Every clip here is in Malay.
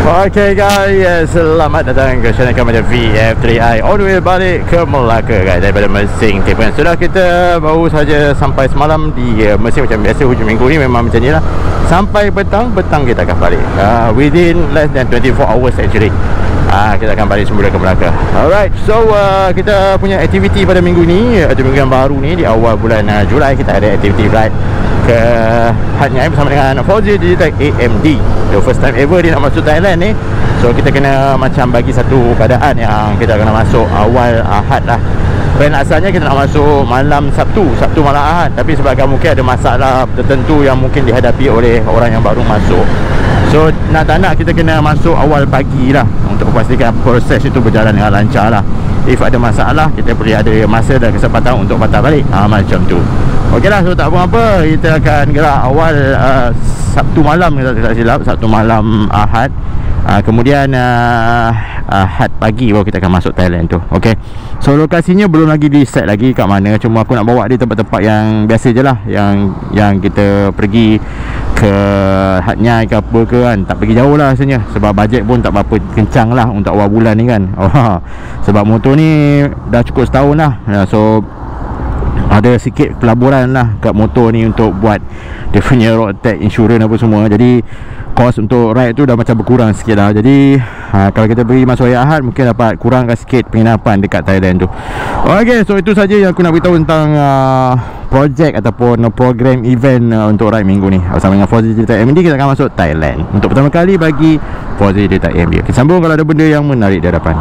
Okay guys, selamat datang ke channel kami VF3i. On the way balik ke Melaka guys, daripada Mersing. Sudah kita baru saja sampai semalam di Mersing. Macam biasa hujung minggu ni memang macam ni lah. Sampai petang kita akan balik within less than 24 hours actually. Kita akan balik semula ke Melaka. Alright, so kita punya aktiviti pada minggu ni, minggu yang baru ni, di awal bulan Julai, kita ada aktiviti ride ke Hat Nyai bersama dengan Fauzi Digitech AMD. The first time ever dia nak masuk Thailand ni. So kita kena macam bagi satu keadaan yang kita kena masuk awal Ahad lah. Plan asalnya kita nak masuk malam Sabtu malam Ahad, tapi sebabkan mungkin ada masalah tertentu yang mungkin dihadapi oleh orang yang baru masuk, so nak tak nak kita kena masuk awal pagi lah untuk memastikan proses itu berjalan dengan lancar lah. If ada masalah, kita boleh ada masa dan kesempatan untuk patah balik, macam tu. Okey lah, so tak apa-apa, kita akan gerak awal Sabtu malam, kita tak silap, Sabtu malam Ahad. Kemudian Ahad pagi baru kita akan masuk Thailand tu. Okey, so lokasinya belum lagi di set lagi kat mana. Cuma aku nak bawa dia tempat-tempat yang biasa je lah, yang kita pergi ke Hat Nyai ke apa ke kan. Tak pergi jauh lah rasanya, sebab bajet pun tak berapa kencang lah untuk awal bulan ni kan. Sebab motor ni dah cukup setahun lah. So ada sikit pelaburan lah kat motor ni untuk buat dia punya road tax, insurans apa semua. Jadi kos untuk ride tu dah macam berkurang sikit lah. Jadi kalau kita pergi masuk hari Ahad, mungkin dapat kurangkan sikit penginapan dekat Thailand tu. Ok, so itu saja yang aku nak beritahu tentang projek ataupun program event untuk ride minggu ni bersama dengan Fauzi Digitech AMD. Kita akan masuk Thailand untuk pertama kali bagi Fauzi Digitech AMD. Kita sambung kalau ada benda yang menarik di hadapan.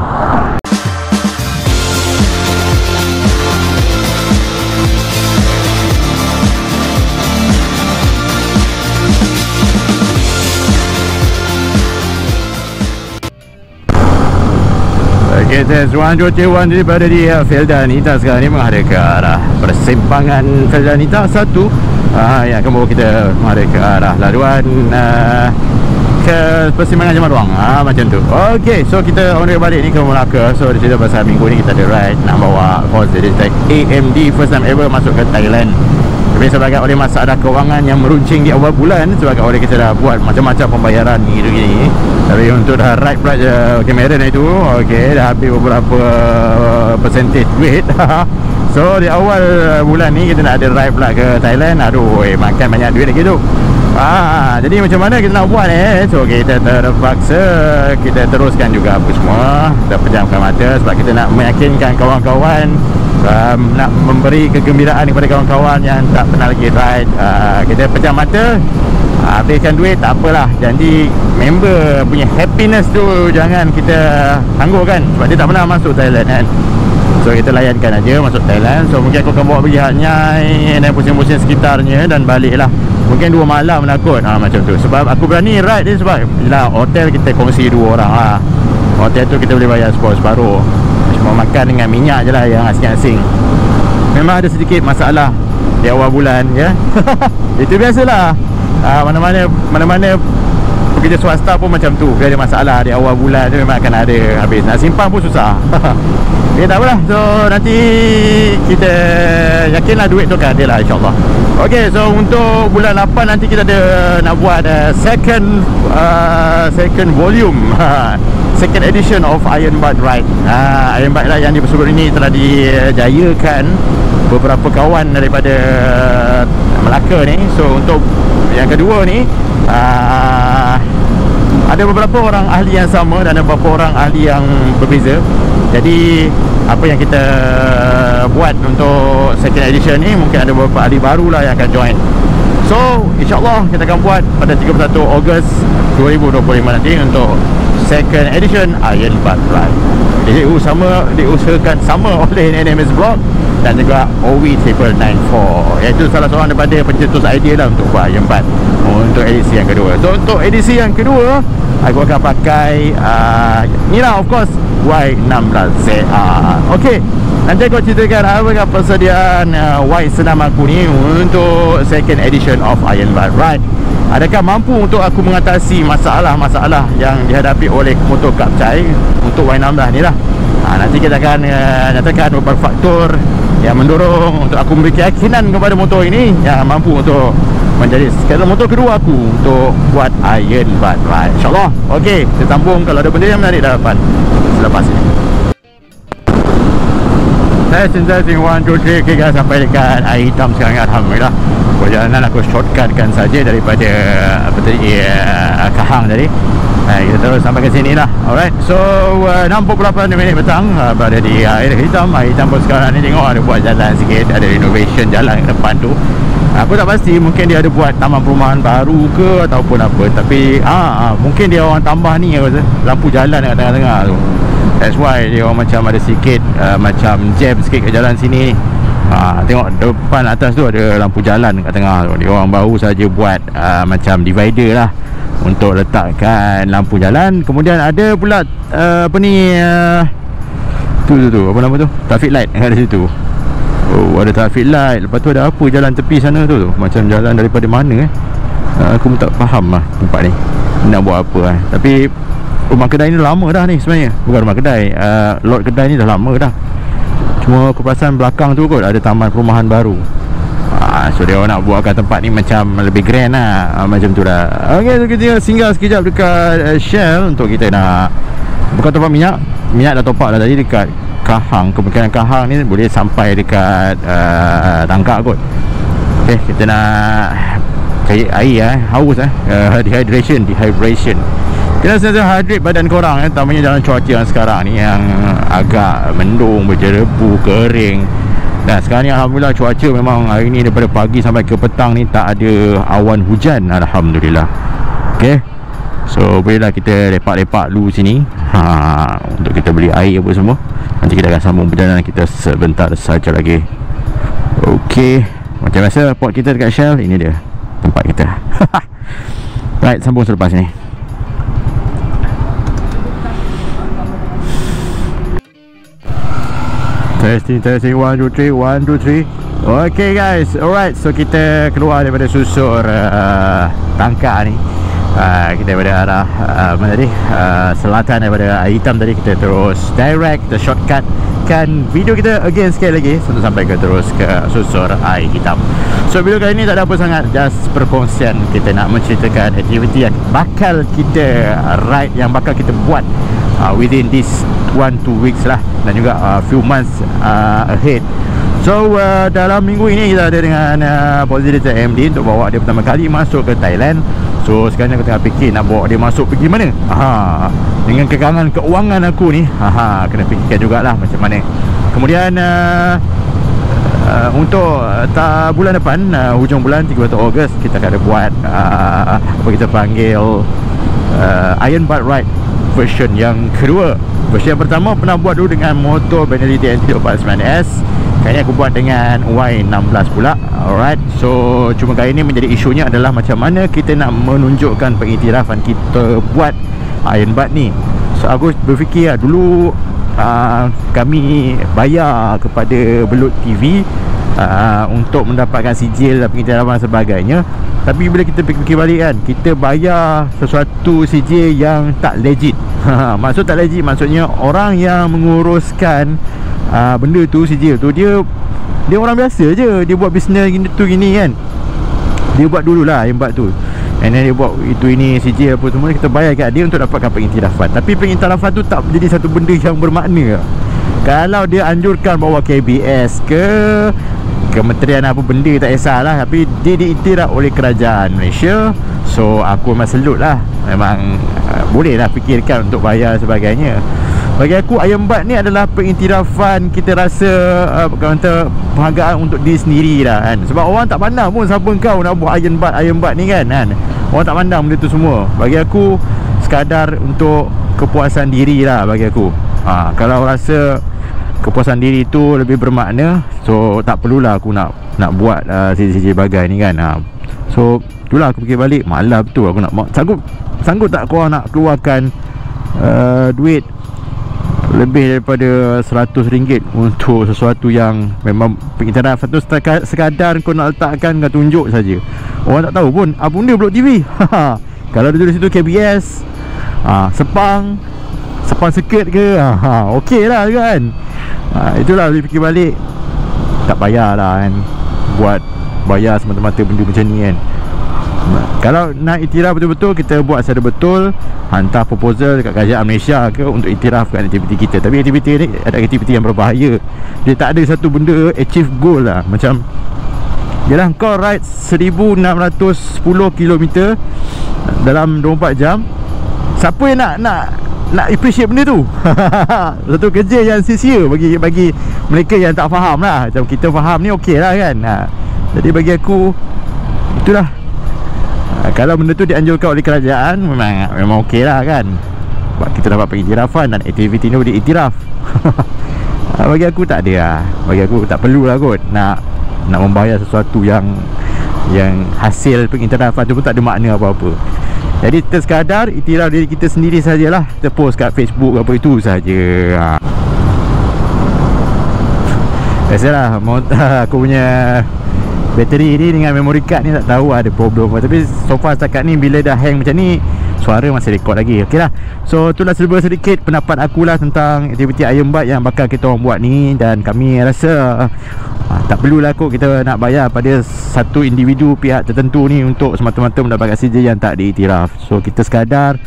Okay, test 1, 2, 3, 1. Jadi berada di Felda Anita sekarang ni, menghadap ke arah persimpangan Felda Anita 1 yang akan bawa kita menghadap ke arah laluan ke persimpangan Jemaruang, macam tu. Okay, so kita on the way balik ni ke Melaka. So di cerita pasal minggu ni kita ada ride nak bawa Fauzi Digitech AMD, first time ever masuk ke Thailand. Tapi sebabkan oleh masalah kewangan yang meruncing di awal bulan, sebabkan oleh kita dah buat macam-macam pembayaran gini. Tapi untuk dah ride pula kamera itu, okey, dah habis beberapa percentage duit. So di awal bulan ni kita nak ada ride pula ke Thailand. Aduh, makan banyak duit lagi tu. Jadi macam mana kita nak buat So kita terpaksa kita teruskan juga apa semua. Kita pejamkan mata sebab kita nak meyakinkan kawan-kawan, nak memberi kegembiraan kepada kawan-kawan yang tak pernah lagi ride. Kita pejam mata, habiskan duit, tak apalah. Janji member punya happiness tu jangan kita tangguhkan, sebab dia tak pernah masuk Thailand kan. So kita layankan aja masuk Thailand. So mungkin aku akan bawa pergi Hat Nyai dan pusing-pusing sekitarnya dan balik lah. Mungkin 2 malam lah kot, macam tu. Sebab aku berani ride ni sebab yelah, hotel kita kongsi 2 orang lah. Hotel tu kita boleh bayar separuh-separuh. Cuma makan dengan minyak je lah yang asing-asing. Memang ada sedikit masalah di awal bulan ya. Itu biasalah. Mana-mana pekerja swasta pun macam tu. Bila ada masalah di awal bulan tu memang akan ada habis. Nak simpan pun susah. Tak apalah. So nanti kita yakinlah duit tu akan ada lah, insyaAllah. Ok, so untuk bulan 8 nanti kita ada nak buat second volume second edition of Iron Bud Ride. Iron Bud Ride yang di sebelum ini telah dijayakan beberapa kawan daripada Melaka ni. So untuk yang kedua ni ada beberapa orang ahli yang sama dan ada beberapa orang ahli yang berbeza. Jadi apa yang kita buat untuk second edition ni, mungkin ada beberapa ahli baru lah yang akan join. So insyaAllah kita akan buat pada 31 Ogos 2025 nanti untuk second edition Iron Bud Ride. Diusahakan sama oleh NMS Blog dan juga OV994, iaitu salah seorang daripada pencetus idea lah untuk buat Iron Bud untuk edisi yang kedua. So untuk edisi yang kedua aku akan pakai ni lah, of course, Y16ZR. Ok, nanti aku ceritakan apakah persediaan Y senam aku ni untuk second edition of Iron Bud Ride. Adakah mampu untuk aku mengatasi masalah-masalah yang dihadapi oleh motor Kapcai untuk Y16 ni lah. Nanti kita akan nyatakan beberapa faktor yang mendorong untuk aku memberi keyakinan kepada motor ini yang mampu untuk menjadi skandal motor kedua aku untuk buat iron butt ride, insyaAllah. Ok, kita sambung kalau ada benda yang menarik dah depan selepas ini. Testing 1, 2, 3. Ok guys, sampai dekat air hitam sekarang, alhamdulillah. Perjalanan aku shortcutkan saja daripada apa tadi, Kahang tadi. Kita terus sampai ke sini lah. Alright, so 6.48 minit petang, berada di air hitam. Air hitam pun sekarang ni tengok ada buat jalan sikit, ada renovation jalan ke depan tu. Aku tak pasti, mungkin dia ada buat taman perumahan baru ke ataupun apa. Tapi mungkin dia orang tambah ni, aku rasa lampu jalan kat tengah-tengah tu. That's why dia orang macam ada sikit macam jam sikit kat jalan sini. Tengok depan atas tu ada lampu jalan kat tengah tu. Dia orang baru saja buat macam divider lah untuk letakkan lampu jalan. Kemudian ada pula apa ni, tu apa nama tu, traffic light yang ada situ. Oh, ada traffic light. Lepas tu ada apa jalan tepi sana tu, macam jalan daripada mana aku pun tak faham lah tempat ni nak buat apa Tapi rumah kedai ni dah lama dah ni sebenarnya. Bukan rumah kedai, lot kedai ni dah lama dah. Cuma aku perasan belakang tu kot ada taman perumahan baru. So dia orang nak buatkan tempat ni macam lebih grand lah, macam tu dah. Ok, so kita singgah sekejap dekat Shell untuk kita nak bukan top up minyak. Minyak dah top up dah tadi dekat Kahang. Kemungkinan Kahang ni boleh sampai dekat Tangkak kot. Ok, kita nak cari air haus Dehydration. Kena sentiasa hydrate badan korang Tamanya dalam cuaca yang sekarang ni yang agak mendung, berdebu, kering. Dan sekarang ni alhamdulillah cuaca memang hari ni daripada pagi sampai ke petang ni tak ada awan hujan, alhamdulillah. Okay, so bolehlah kita lepak-lepak dulu sini untuk kita beli air apa semua. Nanti kita akan sambung perjalanan kita sebentar saja lagi. Okay, macam biasa port kita dekat Shell. Ini dia tempat kita. Right, sambung selepas ni. Testing 1, 2, 3. Okay guys, alright, so kita keluar daripada susur Tangkak ni. Kita daripada arah mana tadi, selatan daripada air hitam tadi, kita terus direct, kita shortcut kan video kita again sekali lagi untuk sampai ke terus ke susur air hitam. So video kali ni tak ada apa sangat, just perkongsian. Kita nak menceritakan aktiviti yang bakal kita ride, yang bakal kita buat within this 1-2 weeks lah, dan juga few months ahead. So dalam minggu ini kita ada dengan Positif MD untuk bawa dia pertama kali masuk ke Thailand. So sekarang aku tengah fikir nak bawa dia masuk pergi mana. Dengan kekangan keuangan aku ni, kena fikirkan jugalah macam mana. Kemudian untuk bulan depan, hujung bulan 31 Ogos, kita akan ada buat apa kita panggil Iron Butt Ride version yang kedua. Versi yang pertama pernah buat dulu dengan motor Benelli TNT 49S. Kali ni aku buat dengan Y16 pula. Alright, so cuma kali ni menjadi isunya adalah macam mana kita nak menunjukkan pengiktirafan kita buat Iron Butt ni. So aku berfikir dulu kami bayar kepada Belut TV untuk mendapatkan sijil dan pengiktirafan sebagainya. Tapi bila kita fikir balik kan, kita bayar sesuatu sijil yang tak legit. Maksud tak legit, maksudnya orang yang menguruskan benda tu, sijil tu, dia orang biasa je. Dia buat bisnes gini kan. Dia buat dululah Iron Butt tu, and then dia buat itu ini sijil apa semua. Kita bayar kat dia untuk dapatkan pengiktirafan. Tapi pengiktirafan tu tak menjadi satu benda yang bermakna. Kalau dia anjurkan bawa KBS ke kementerian apa benda, tak kisahlah, tapi dia diiktiraf oleh kerajaan Malaysia. So aku memang selut lah, memang boleh lah fikirkan untuk bayar sebagainya. Bagi aku Iron Butt ni adalah pengiktirafan, kita rasa kata penghargaan untuk diri sendiri lah kan. Sebab orang tak pandang pun siapa kau nak buat Iron Butt ni kan. Orang tak pandang benda tu semua. Bagi aku sekadar untuk kepuasan diri lah bagi aku. Kalau rasa kepuasan diri tu lebih bermakna, so tak perlulah aku nak buat sijil bagai ni kan. So itulah aku fikir balik, malah betul aku nak sanggup tak korang nak keluarkan duit lebih daripada RM100 untuk sesuatu yang memang pengiktirafan tu sekadar kau nak letakkan, kau tunjuk saja. Orang tak tahu pun apa benda Belut TV. Kalau dia tulis situ KBS, Sepang Circuit ke, okey lah kan. Itulah boleh fikir balik, tak payah lah kan buat bayar semata-mata benda macam ni kan. Kalau nak iktiraf betul-betul, kita buat secara betul, hantar proposal dekat kerajaan Malaysia ke untuk iktirafkan aktiviti kita. Tapi aktiviti ni ada aktiviti yang berbahaya. Dia tak ada satu benda achieve goal lah. Macam yalah, kau ride 1610 km dalam 24 jam. Siapa yang nak appreciate benda tu? Satu kerja yang sia-sia bagi mereka yang tak faham lah. Macam kita faham ni okey lah kan. Jadi bagi aku, itulah, kalau benda tu dianjurkan oleh kerajaan, memang okey lah kan. Sebab kita dapat pengiktirafan dan aktiviti ni boleh iktiraf. Bagi aku tak ada lah. Bagi aku tak perlu lah kot nak membayar sesuatu yang hasil pengiktirafan tu pun tak ada makna apa-apa. Jadi kita sekadar iktiraf diri kita sendiri sajalah. Kita post kat Facebook apa itu saja. Biasalah, aku punya bateri ni dengan memory card ni tak tahu ada problem. Tapi so far setakat ni, bila dah hang macam ni, suara masih rekod lagi. Okey lah. So itulah serba sedikit pendapat akulah tentang aktiviti Iron Bike yang bakal kita orang buat ni. Dan kami rasa tak perlulah kot kita nak bayar pada satu individu, pihak tertentu ni untuk semata-mata mendapatkan CJ yang tak diiktiraf. So kita sekadar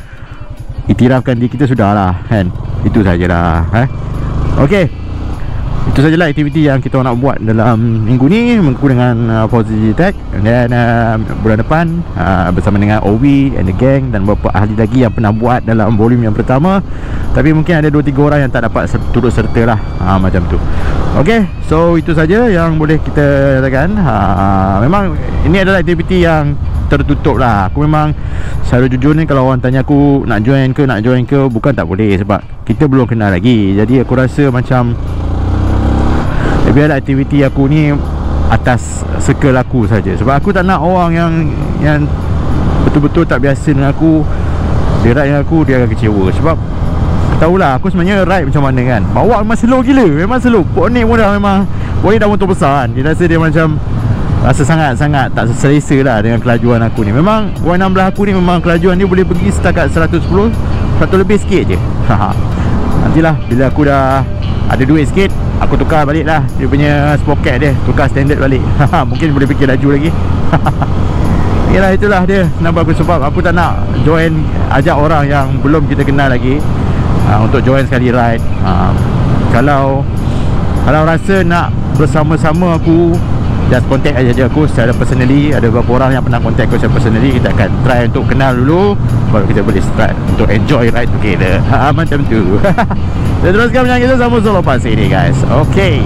iktirafkan diri kita sudahlah kan. Itu sajalah. Okey, itu sajalah aktiviti yang kita nak buat dalam minggu ni, mengaku dengan Fauzi Tech. Dan bulan depan bersama dengan Owi and the gang dan beberapa ahli lagi yang pernah buat dalam volume yang pertama. Tapi mungkin ada 2-3 orang yang tak dapat turut serta lah, macam tu. Okay, so itu saja yang boleh kita katakan. Memang ini adalah aktiviti yang tertutup lah. Aku memang secara jujur ni, kalau orang tanya aku nak join ke, bukan tak boleh, sebab kita belum kenal lagi. Jadi aku rasa macam biarlah aktiviti aku ni atas circle aku saja. Sebab aku tak nak orang yang betul-betul tak biasa dengan aku, dia ride dengan aku, dia akan kecewa. Sebab tahulah aku sebenarnya ride macam mana kan. Bawa memang slow gila, memang slow. Ponik pun dah memang, Ponik dah motor besar kan. Dia rasa dia macam rasa sangat-sangat tak selesa lah dengan kelajuan aku ni. Memang Y16 aku ni memang kelajuan dia boleh pergi setakat 110, 100 lebih sikit je. Nantilah bila aku dah ada duit sikit, aku tukar balik lah dia punya sprocket dia, tukar standard balik. Mungkin boleh pergi laju lagi. Yalah, itulah dia kenapa aku, sebab aku tak nak ajak orang yang belum kita kenal lagi untuk join sekali ride. Kalau rasa nak bersama-sama aku, just contact aja aku secara personally. Ada beberapa orang yang pernah contact aku secara personally. Kita akan try untuk kenal dulu, baru kita boleh start untuk enjoy ride together. Macam tu. Dan teruskan menyanyi kita sama solo pas ini guys. Okay.